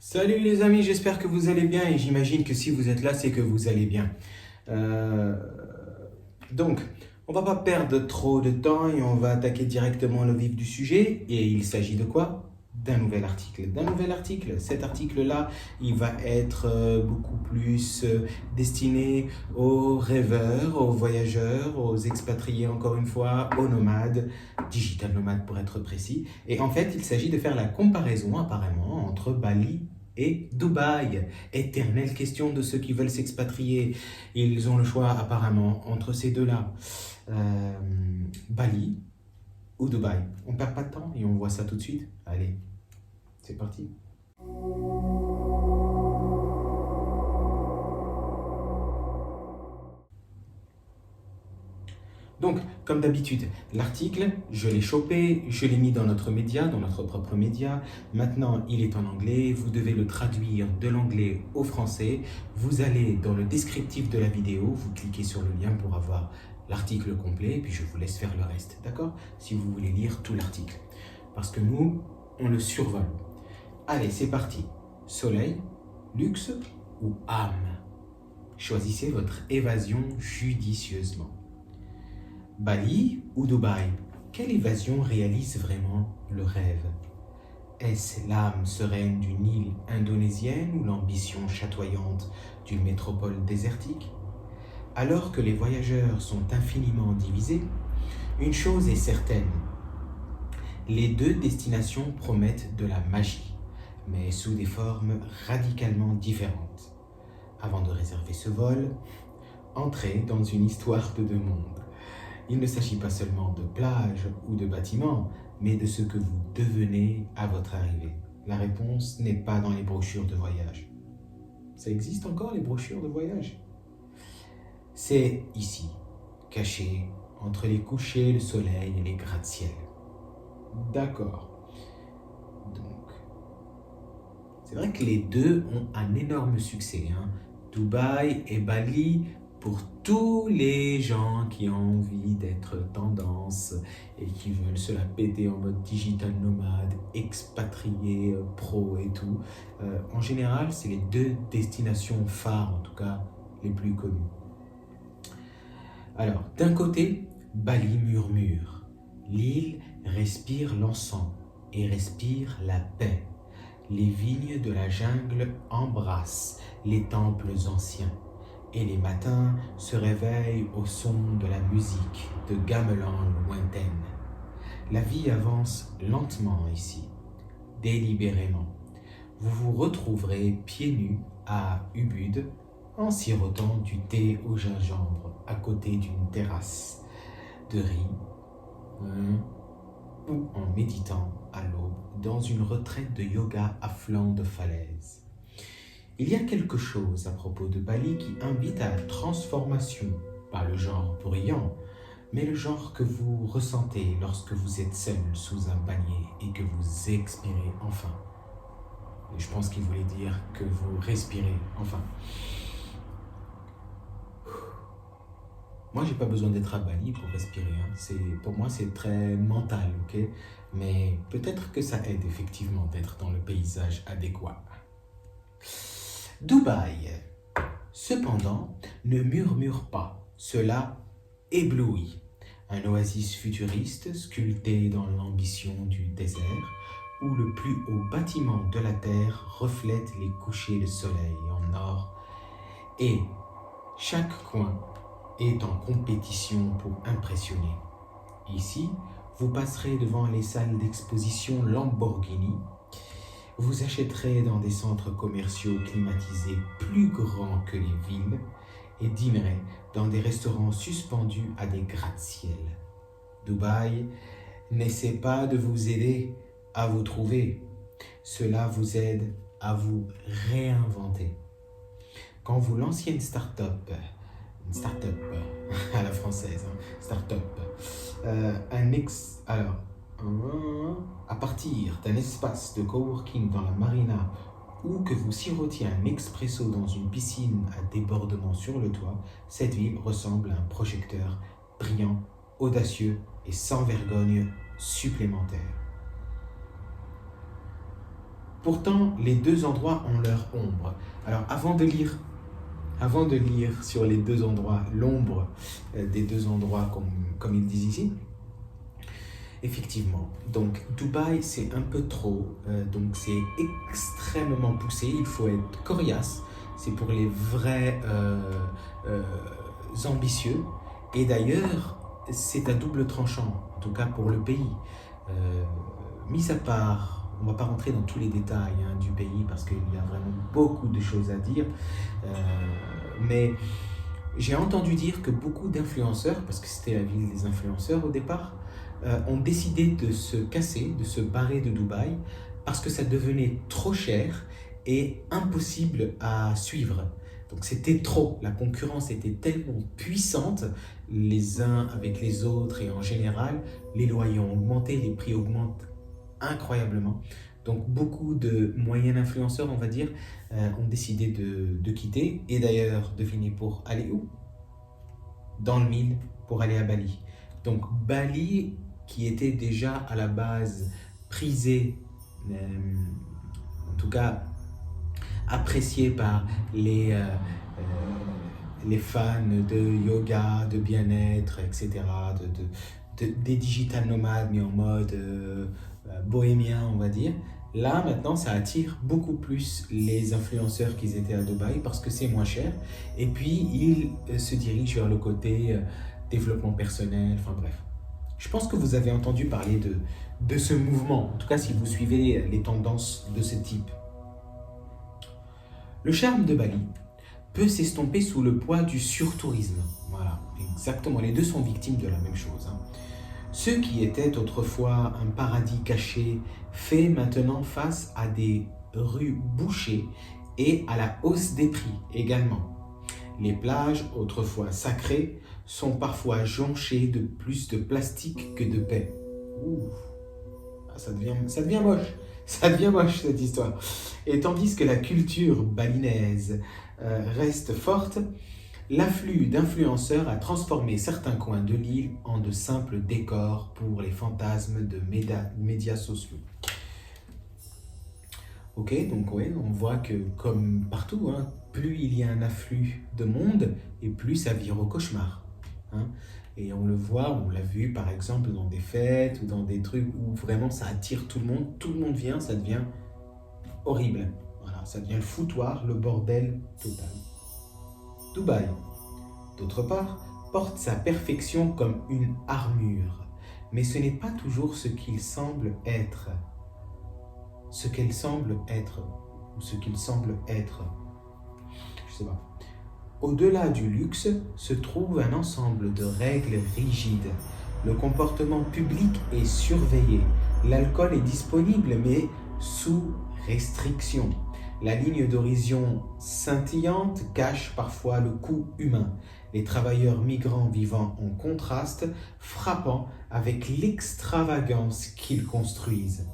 Salut les amis, j'espère que vous allez bien et j'imagine que si vous êtes là, c'est que vous allez bien. Euh, donc, on va pas perdre trop de temps et on va attaquer directement le vif du sujet. Et il s'agit de quoi? D'un nouvel article. D'un nouvel article. Cet article-là, il va être beaucoup plus destiné aux rêveurs, aux voyageurs, aux expatriés encore une fois, aux nomades, digital nomades pour être précis. Et en fait, il s'agit de faire la comparaison apparemment entre Bali et Dubaï. Éternelle question de ceux qui veulent s'expatrier. Ils ont le choix apparemment entre ces deux-là. Euh, Bali ou Dubaï. On perd pas de temps et on voit ça tout de suite. Allez, c'est parti. Donc, comme d'habitude, l'article, je l'ai chopé, je l'ai mis dans notre média, dans notre propre média. Maintenant, il est en anglais. Vous devez le traduire de l'anglais au français. Vous allez dans le descriptif de la vidéo, vous cliquez sur le lien pour avoir l'article complet, et puis je vous laisse faire le reste, d'accord? Si vous voulez lire tout l'article. Parce que nous, on le survole. Allez, c'est parti. Soleil, luxe ou âme? Choisissez votre évasion judicieusement. Bali ou Dubaï? Quelle évasion réalise vraiment le rêve? Est-ce l'âme sereine d'une île indonésienne ou l'ambition chatoyante d'une métropole désertique? Alors que les voyageurs sont infiniment divisés, une chose est certaine, les deux destinations promettent de la magie, mais sous des formes radicalement différentes. Avant de réserver ce vol, entrez dans une histoire de deux mondes. Il ne s'agit pas seulement de plages ou de bâtiments, mais de ce que vous devenez à votre arrivée. La réponse n'est pas dans les brochures de voyage. Ça existe encore les brochures de voyage? C'est ici, caché entre les couchers, le soleil et les gratte-ciel. D'accord. Donc, c'est vrai que les deux ont un énorme succès, hein. Dubaï et Bali, pour tous les gens qui ont envie d'être tendance et qui veulent se la péter en mode digital nomade, expatrié, pro et tout. En général, c'est les deux destinations phares, en tout cas les plus connues. Alors, d'un côté, Bali murmure. L'île respire l'encens et respire la paix. Les vignes de la jungle embrassent les temples anciens et les matins se réveillent au son de la musique de gamelans lointaines. La vie avance lentement ici, délibérément. Vous vous retrouverez pieds nus à Ubud en sirotant du thé au gingembre à côté d'une terrasse de riz ou en méditant à l'aube dans une retraite de yoga à flanc de falaise. Il y a quelque chose à propos de Bali qui invite à la transformation, pas le genre bruyant, mais le genre que vous ressentez lorsque vous êtes seul sous un panier et que vous expirez enfin. Et je pense qu'il voulait dire que vous respirez enfin. Moi, j'ai pas besoin d'être à Bali pour respirer, hein. Pour moi, c'est très mental, ok? Mais peut-être que ça aide effectivement d'être dans le paysage adéquat. Dubaï, cependant, ne murmure pas. Cela éblouit. Un oasis futuriste sculpté dans l'ambition du désert, où le plus haut bâtiment de la Terre reflète les couchers de soleil en or, et chaque coin est en compétition pour impressionner. Ici, vous passerez devant les salles d'exposition Lamborghini. Vous achèterez dans des centres commerciaux climatisés plus grands que les villes et dînerez dans des restaurants suspendus à des gratte-ciel. Dubaï n'essaie pas de vous aider à vous trouver. Cela vous aide à vous réinventer. Quand vous lanciez une start-up à la française, hein, start-up, à partir d'un espace de coworking dans la marina ou que vous sirotiez un expresso dans une piscine à débordement sur le toit, cette ville ressemble à un projecteur brillant, audacieux et sans vergogne supplémentaire. Pourtant, les deux endroits ont leur ombre. Alors, avant de lire sur les deux endroits, l'ombre des deux endroits, comme ils disent ici, effectivement, donc Dubaï, c'est un peu trop, donc c'est extrêmement poussé, il faut être coriace, c'est pour les vrais ambitieux, et d'ailleurs, c'est à double tranchant, en tout cas pour le pays. Mis à part, on ne va pas rentrer dans tous les détails du pays parce qu'il y a vraiment beaucoup de choses à dire, mais j'ai entendu dire que beaucoup d'influenceurs, parce que c'était la ville des influenceurs au départ, ont décidé de se casser, de se barrer de Dubaï parce que ça devenait trop cher et impossible à suivre. Donc c'était trop, la concurrence était tellement puissante, les uns avec les autres et en général, les loyers ont augmenté, les prix augmentent incroyablement. Donc beaucoup de moyens influenceurs, on va dire, ont décidé de quitter. Et d'ailleurs, devinez pour aller où? Dans le mille, pour aller à Bali. Donc Bali, qui était déjà à la base prisé, en tout cas apprécié par les fans de yoga, de bien-être, etc., des digital nomades, mais en mode bohémien, on va dire. Là, maintenant, ça attire beaucoup plus les influenceurs qui étaient à Dubaï parce que c'est moins cher. Et puis, ils se dirigent vers le côté développement personnel, enfin bref. Je pense que vous avez entendu parler de ce mouvement, en tout cas si vous suivez les tendances de ce type. Le charme de Bali peut s'estomper sous le poids du surtourisme. Voilà, exactement, les deux sont victimes de la même chose. Ce qui était autrefois un paradis caché fait maintenant face à des rues bouchées et à la hausse des prix également. Les plages, autrefois sacrées, sont parfois jonchées de plus de plastique que de paix. Ouh, ça devient moche. Ça devient moche cette histoire. Et tandis que la culture balinaise reste forte, l'afflux d'influenceurs a transformé certains coins de l'île en de simples décors pour les fantasmes de médias sociaux. Ok, donc ouais, on voit que comme partout, plus il y a un afflux de monde et plus ça vire au cauchemar. Et on le voit, on l'a vu par exemple dans des fêtes ou dans des trucs où vraiment ça attire tout le monde vient, ça devient horrible. Voilà, ça devient le foutoir, le bordel total. Dubaï, d'autre part, porte sa perfection comme une armure, mais ce n'est pas toujours ce qu'il semble être. Ce qu'elle semble être, ou ce qu'il semble être. Je sais pas. Au-delà du luxe se trouve un ensemble de règles rigides. Le comportement public est surveillé. L'alcool est disponible mais sous restriction. La ligne d'horizon scintillante cache parfois le coût humain. Les travailleurs migrants vivant en contraste, frappant avec l'extravagance qu'ils construisent.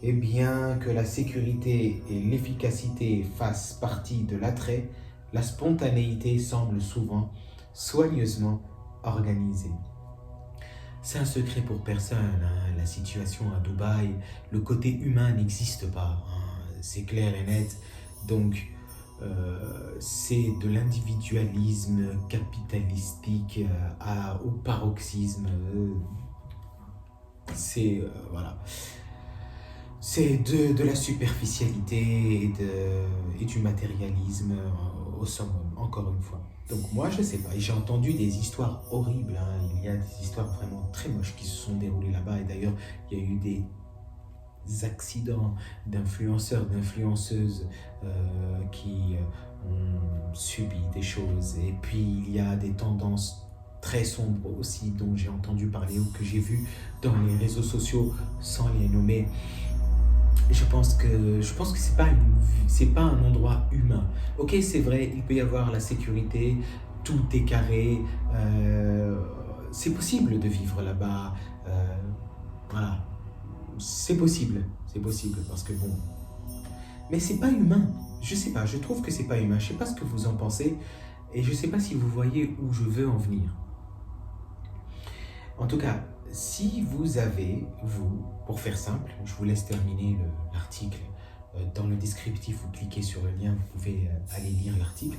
Et bien que la sécurité et l'efficacité fassent partie de l'attrait, la spontanéité semble souvent soigneusement organisée. C'est un secret pour personne, la situation à Dubaï, le côté humain n'existe pas, c'est clair et net. Donc, c'est de l'individualisme capitalistique au paroxysme. Voilà. C'est de la superficialité et du matérialisme au summum, encore une fois. Donc moi, je sais pas, j'ai entendu des histoires horribles, il y a des histoires vraiment très moches qui se sont déroulées là-bas, et d'ailleurs, il y a eu des accidents d'influenceurs, d'influenceuses qui ont subi des choses, et puis il y a des tendances très sombres aussi dont j'ai entendu parler ou que j'ai vu dans les réseaux sociaux sans les nommer. Je pense que c'est pas un endroit humain. Ok, c'est vrai, il peut y avoir la sécurité, tout est carré, c'est possible de vivre là-bas, voilà, c'est possible parce que bon, mais c'est pas humain. Je sais pas, je trouve que c'est pas humain. Je sais pas ce que vous en pensez et je sais pas si vous voyez où je veux en venir. En tout cas, si vous avez, pour faire simple, je vous laisse terminer l'article Dans le descriptif, vous cliquez sur le lien, vous pouvez aller lire l'article.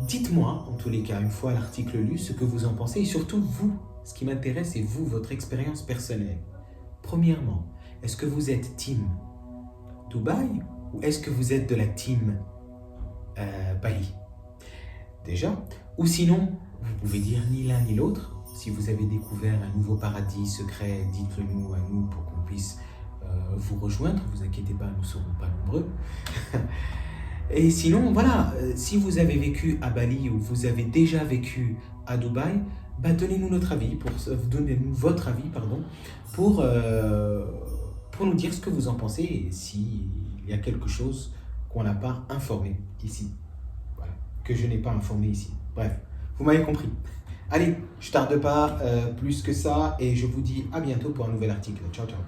Dites-moi, en tous les cas, une fois l'article lu, ce que vous en pensez et surtout vous. Ce qui m'intéresse, c'est vous, votre expérience personnelle. Premièrement, est-ce que vous êtes team Dubaï ou est-ce que vous êtes de la team Bali? Déjà. Ou sinon, vous pouvez dire ni l'un ni l'autre. Si vous avez découvert un nouveau paradis secret, dites-le nous à nous pour qu'on puisse vous rejoindre. Ne vous inquiétez pas, nous ne serons pas nombreux. Et sinon, voilà, si vous avez vécu à Bali ou vous avez déjà vécu à Dubaï, bah, donnez-nous notre avis, donnez-nous votre avis, pardon, pour nous dire ce que vous en pensez et s'il y a quelque chose qu'on n'a pas informé ici. Voilà, que je n'ai pas informé ici. Bref, vous m'avez compris. Allez, je tarde pas plus que ça et je vous dis à bientôt pour un nouvel article. Ciao, ciao.